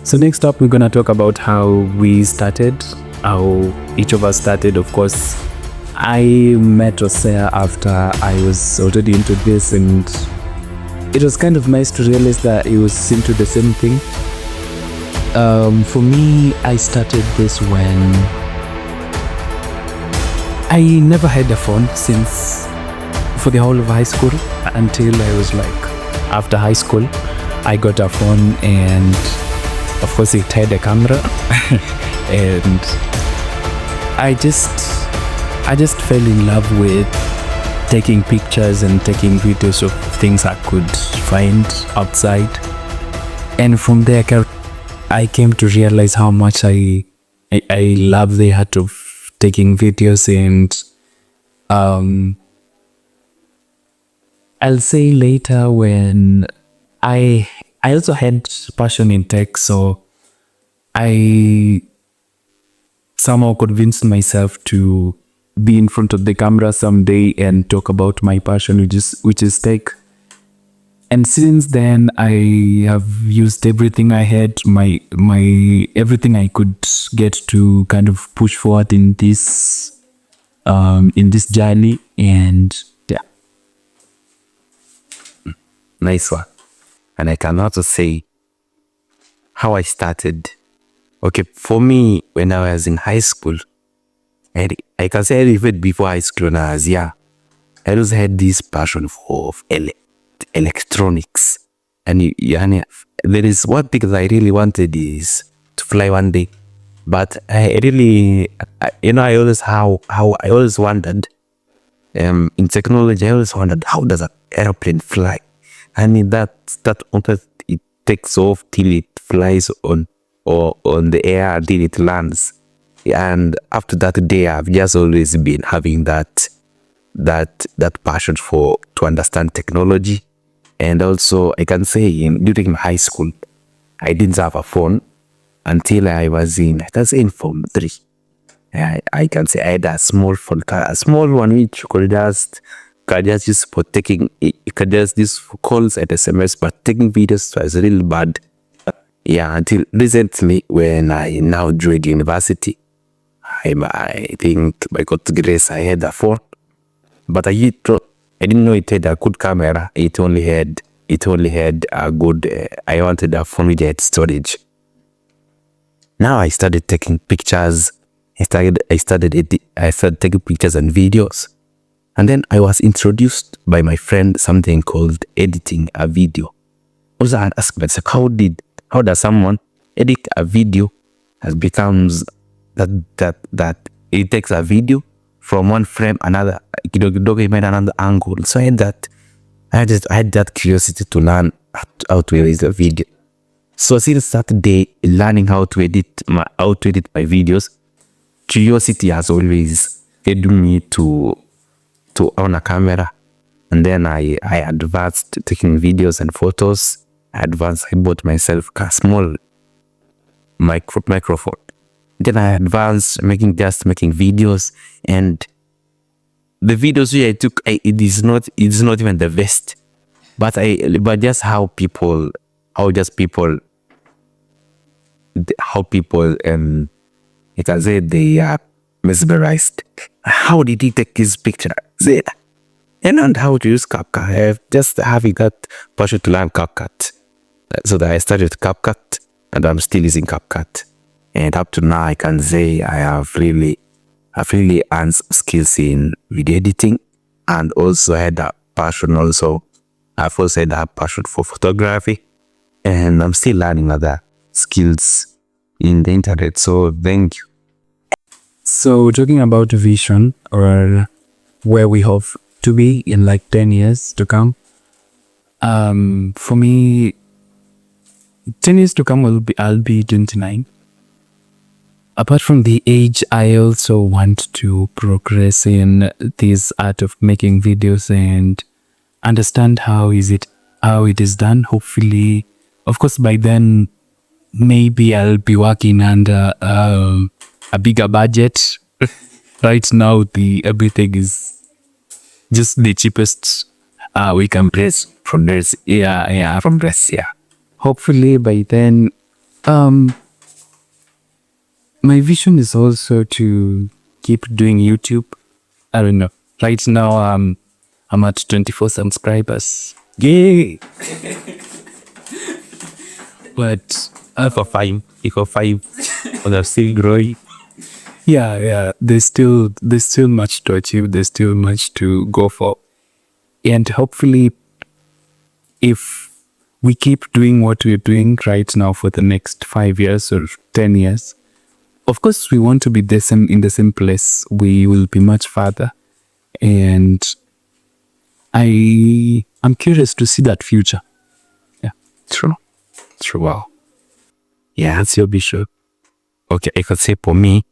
So next up, we're gonna talk about how we started, how each of us started. Of course, I met Hosea after I was already into this, and it was kind of nice to realize that he was into the same thing. For me, I started this when I never had a phone since for the whole of high school until I was like after high school. I got a phone, and of course it had a camera and I just fell in love with taking pictures and taking videos of things I could find outside. And from there I came to realize how much I love the art of taking videos. And I'll say later when I also had passion in tech, so I somehow convinced myself to be in front of the camera someday and talk about my passion, which is tech. And since then, I have used everything I had, my everything I could get to kind of push forward in this journey. And yeah, Nice one. And I can also say how I started. Okay, for me, when I was in high school, and I can say even before high school when I was young, I always had this passion for electronics. And there is one thing that I really wanted is to fly one day. But I always wondered, in technology, I always wondered, how does an airplane fly? And that it takes off till it flies on the air until it lands. And after that day, I've just always been having that passion to understand technology. And also, I can say during high school, I didn't have a phone until I was in Form 3. I can say I had a small phone, a small one which you could just use for taking, you could just use for calls and SMS, but taking videos was really bad. Yeah, until recently when I now joined university, I think by God's grace I had a phone, but I didn't know it had a good camera. It only had a good. I wanted a phone which had storage. Now I started taking pictures. I started taking pictures and videos, and then I was introduced by my friend something called editing a video. Also, I asked myself, how does someone edit a video as becomes that it takes a video from one frame another angle. So I had that curiosity to learn how to edit a video. So since that day, learning how to edit my videos, curiosity has always led me to own a camera. And then I advanced taking videos and photos. I bought myself a small microphone. Then I advanced making videos, and the videos which I took, it is not even the best, but just how people you can say they are mesmerized. How did he take his picture? And how to use CapCut. I have just having that passion to learn CapCut. So that I started with CapCut, and I'm still using CapCut. And up to now, I can say I have really earned skills in video editing, and also had a passion. I've also had a passion for photography, and I'm still learning other skills in the internet. So thank you. so talking about vision, or where we hope to be in like 10 years to come. For me, 10 years to come I'll be 29. Apart from the age, I also want to progress in this art of making videos and understand how it is done. Hopefully, of course, by then maybe I'll be working under a bigger budget. Right now, everything is just the cheapest we can press from this. Yeah, from this. Yeah. Hopefully by then My vision is also to keep doing YouTube. I don't know. Right now, I'm at 24 subscribers. Yay! But For five, for five, but I'm still growing. yeah, there's still much to achieve. There's still much to go for, and hopefully, if we keep doing what we're doing right now for the next 5 years or 10 years, of course, we want to be in the same place. We will be much farther, and I'm curious to see that future. Yeah, True. Wow. Yeah, that's your vision. Okay, I could say for me,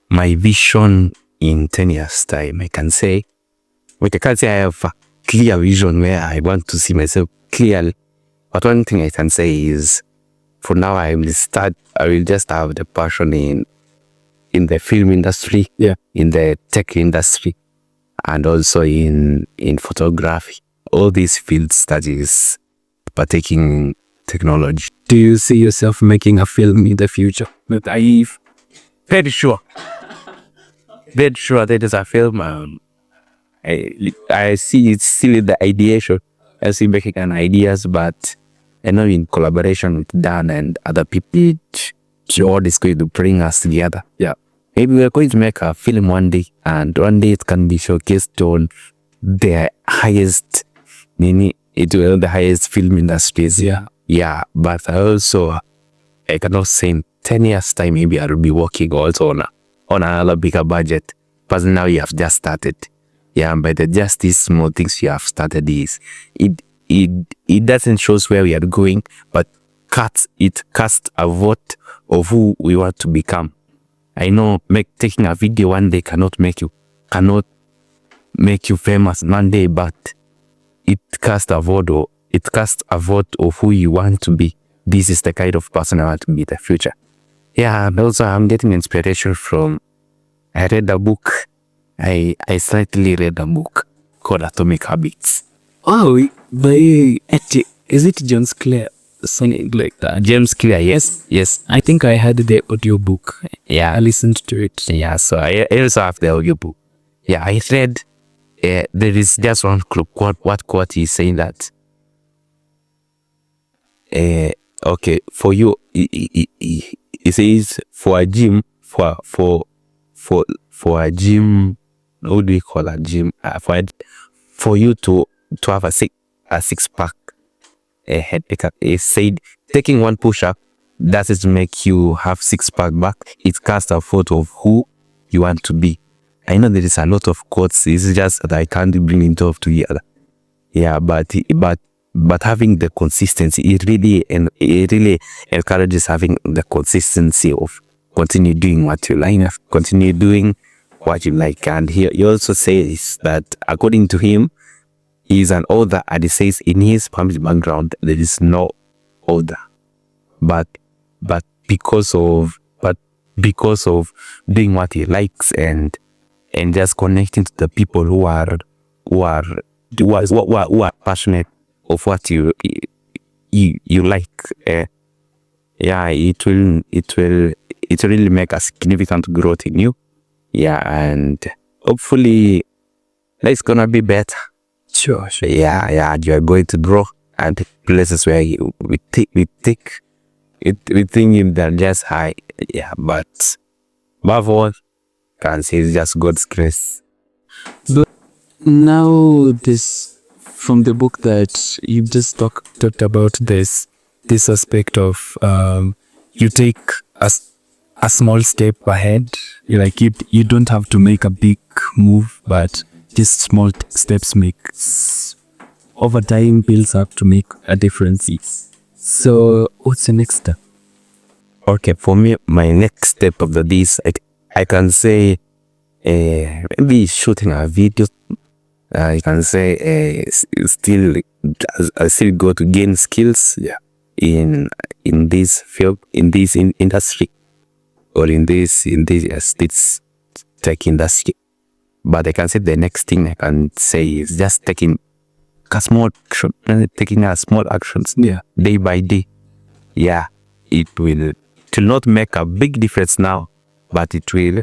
my vision in 10 years' time, I can say, I can't say I have a clear vision where I want to see myself clearly. But one thing I can say is, for now, I will just have the passion in the film industry, yeah, in the tech industry, and also in photography. All these fields that is partaking technology. Do you see yourself making a film in the future? Very sure. Very sure that is a film. I see it's still in the ideation. I see making an ideas, but I know in collaboration with Dan and other people, all is going to bring us together. Yeah. Maybe we're going to make a film one day, and one day it can be showcased on the highest, the highest film industries. Yeah. Yeah, but I cannot say in 10 years time, maybe I'll be working also on another bigger budget. But now you have just started. Yeah, but just these small things you have started it doesn't show where we are going, but it casts a vote of who we want to become. I know taking a video one day cannot make you famous one day, but it casts a vote of who you want to be. This is the kind of person I want to be in the future. Yeah, and also I'm getting inspiration from, I read a book. I slightly read a book called Atomic Habits. Oh, is it James Clear? Something like that. James Clear, yes. I think I had the audiobook. Yeah. I listened to it. Yeah, so I also have the audiobook. Yeah, I read, there is just one quote he's saying that, okay, for you, he says, for a gym, for a gym, what do we call a gym? For you to have a six pack, he said, taking one push up doesn't make you have six pack back. It casts a photo of who you want to be. I know there is a lot of quotes. It's just that I can't bring it all together. Yeah, but having the consistency, it really encourages having the consistency of continue doing what you like, continue doing what you like. And he also says that according to him, he's an author, and he says in his family background there is no author, but because of doing what he likes and just connecting to the people who are passionate of what you like. Yeah, it will really make a significant growth in you. Yeah, and hopefully it's gonna be better. Sure. Yeah, you are going to grow and places where we think they're just high. Yeah, but above all, can say it's just God's grace. But now, this from the book that you've just talked about, this aspect of you take a small step ahead. You don't have to make a big move, but just small steps over time builds up to make a difference. So what's the next step? Okay, for me, my next step of this, I can say maybe shooting a video. I can say still go to gain skills. Yeah, in this field, in this industry, or in this tech industry. But I can say the next thing I can say is just taking a small actions. Yeah. Day by day. Yeah. it will not make a big difference now, but it will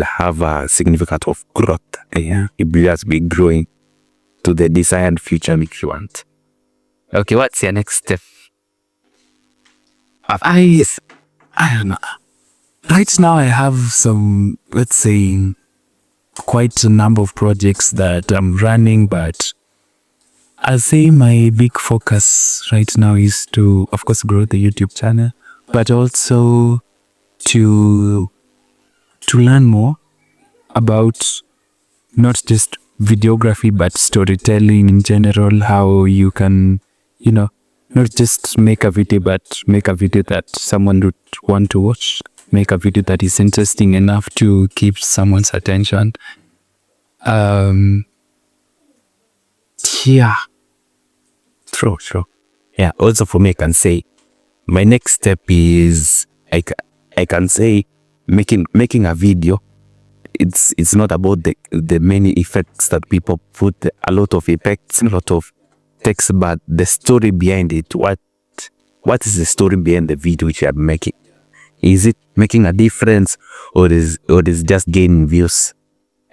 have a significant of growth. Yeah, it will just be growing to the desired future if you want. Okay, what's your next step? I don't know. Right now I have some, let's say, quite a number of projects that I'm running, but I'll say my big focus right now is to, of course, grow the YouTube channel, but also to learn more about not just videography, but storytelling in general, how you can, not just make a video, but make a video that someone would want to watch, make a video that is interesting enough to keep someone's attention. Yeah. True. Yeah, also for me, I can say my next step is I can say making a video. It's not about the many effects that people put, a lot of effects, a lot of text, but the story behind it. What is the story behind the video which you are making? Is it making a difference, or is just gaining views?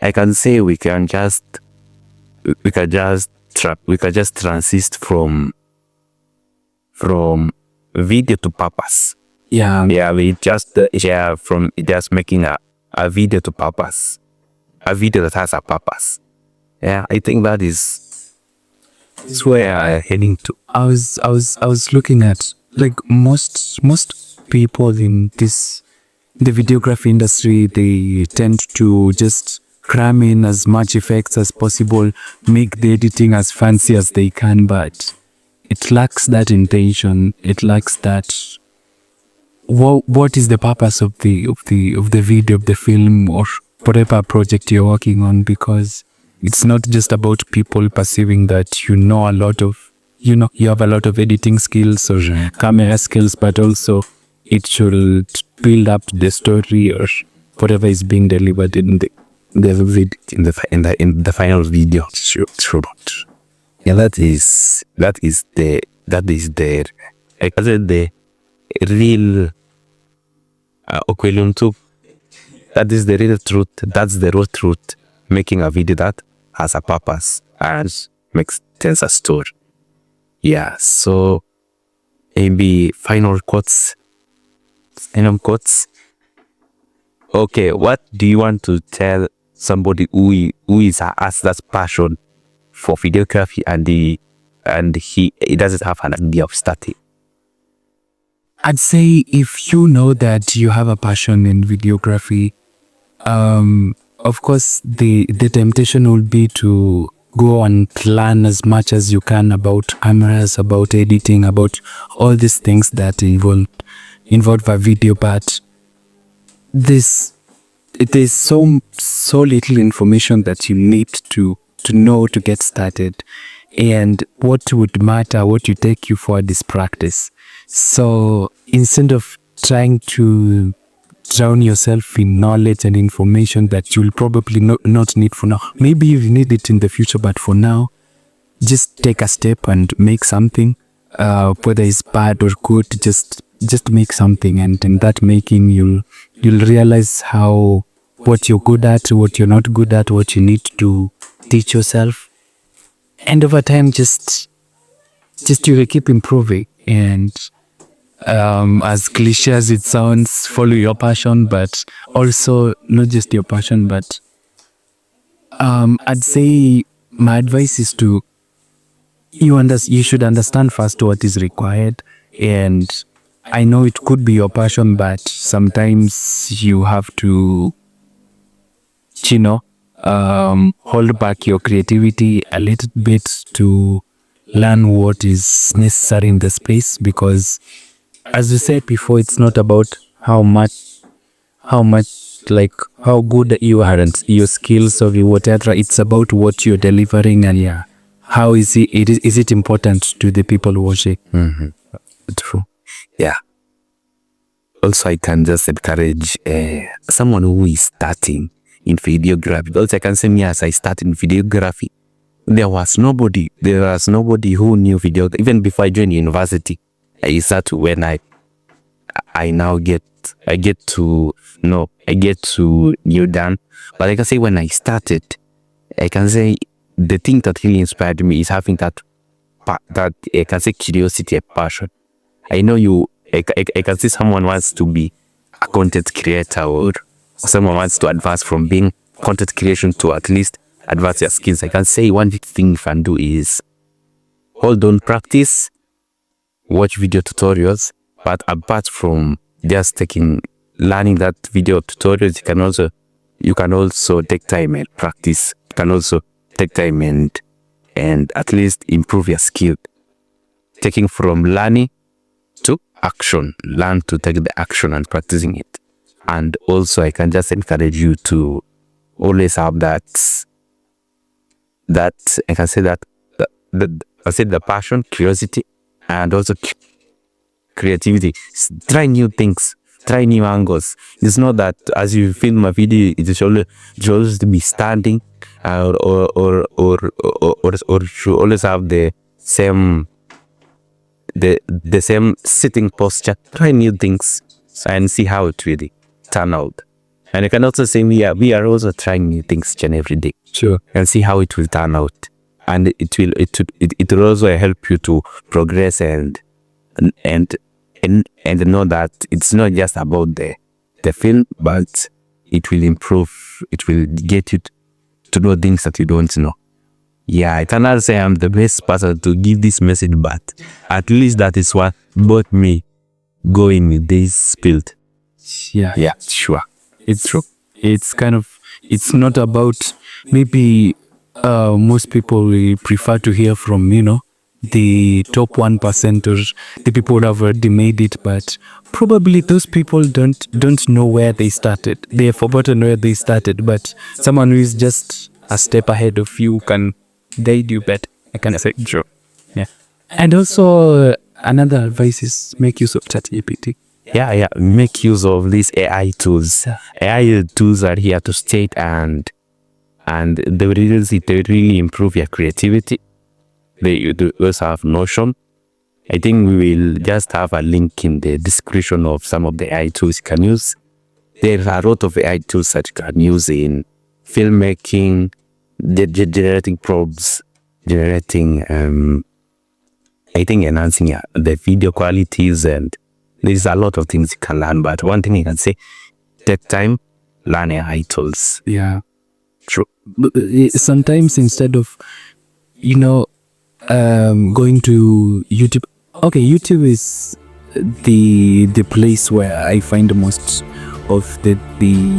I can say we can just transist from video to purpose. Yeah. We just from just making a video to purpose, a video that has a purpose. Yeah, I think that is where I'm heading to. I was looking at, like, most people in the videography industry, they tend to just cram in as much effects as possible, make the editing as fancy as they can, but it lacks that intention. It lacks that. What is the purpose of the video, of the film, or whatever project you're working on? Because it's not just about people perceiving that you know a lot of, you have a lot of editing skills or camera skills, but also it should build up the story or whatever is being delivered in the final video. Sure. Yeah, that is the I can say the real Okweluntu. That is the real truth. That's the raw truth. Making a video that has a purpose and tells a story. Yeah, so maybe final quotes. Okay, what do you want to tell somebody who has that passion for videography and he doesn't have an idea of starting? I'd say, if you know that you have a passion in videography, of course the temptation will be to go and learn as much as you can about cameras, about editing, about all these things that involve a video, but there's so little information that you need to know to get started, and what would matter, what you take you forward is practice. So instead of trying to drown yourself in knowledge and information that you'll probably not need for now, maybe you need it in the future, but for now, just take a step and make something, whether it's bad or good. Just make something, and in that making you'll realize what you're good at, what you're not good at, what you need to teach yourself, and over time just you will keep improving. And as cliche as it sounds, follow your passion, but also not just your passion, but I'd say my advice is to you should understand first what is required. And I know it could be your passion, but sometimes you have to hold back your creativity a little bit to learn what is necessary in the space, because, as we said before, it's not about how like how good you are and your skills or whatever. It's about what you're delivering, and how is it important to the people watching. True. Yeah. Also, I can just encourage someone who is starting in videography. Also, I can say, me, as I started in videography, there was nobody who knew video even before I joined university. is that when I get to kneel down. But I can say when I started, I can say the thing that really inspired me is having that I can say curiosity and passion. I know I can see someone wants to be a content creator, or someone wants to advance from being content creation to at least advance their skills. I can say one big thing you can do is hold on, practice, watch video tutorials, but apart from just learning that video tutorials, you can also take time and practice. You can also take time and at least improve your skill. Taking from learning to action, learn to take the action and practicing it. And also I can just encourage you to always have that I can say that the passion, curiosity, and also creativity. Try new things, try new angles. It's not that as you film a video, it should always be standing or should always have the same sitting posture. Try new things and see how it really turn out. And I can also say we are also trying new things each and every day. Sure. And see how it will turn out. And it will also help you to progress and know that it's not just about the film, but it will improve. It will get you to know things that you don't know. Yeah, I cannot say I'm the best person to give this message, but at least that is what brought me going with this field. Yeah, Sure. it's true. It's it's not about, maybe most people will prefer to hear from, the top 1% or the people who have already made it, but probably those people don't know where they started. They have forgotten where they started, but someone who is just a step ahead of you can guide you better. I can say. Sure. Yeah. And also another advice is make use of ChatGPT. Yeah. Make use of these AI tools. AI tools are here to stay, and they really improve your creativity. They also have Notion. I think we will just have a link in the description of some of the AI tools you can use. There are a lot of AI tools that you can use in filmmaking, generating prompts, generating, I think enhancing the video qualities, and there's a lot of things you can learn. But one thing I can say, take time, learn AI tools. Yeah. True. Sometimes instead of, going to YouTube. Okay, YouTube is the place where I find the most of the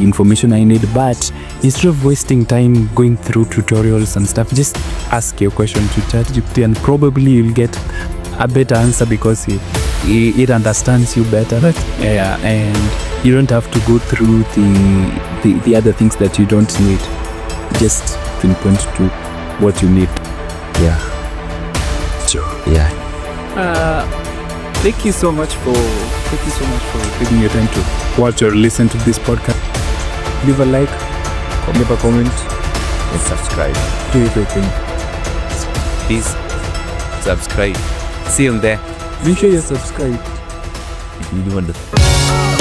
information I need, but instead of wasting time going through tutorials and stuff, just ask your question to ChatGPT and probably you'll get a better answer because it understands you better. Yeah, and you don't have to go through the other things that you don't need. Just pinpoint to what you need. Yeah. Sure. Yeah. Thank you so much for taking your time to watch or listen to this podcast. Leave a like, leave a comment, And subscribe. do everything. Please subscribe. See you there. Make sure you're subscribed. If you want to.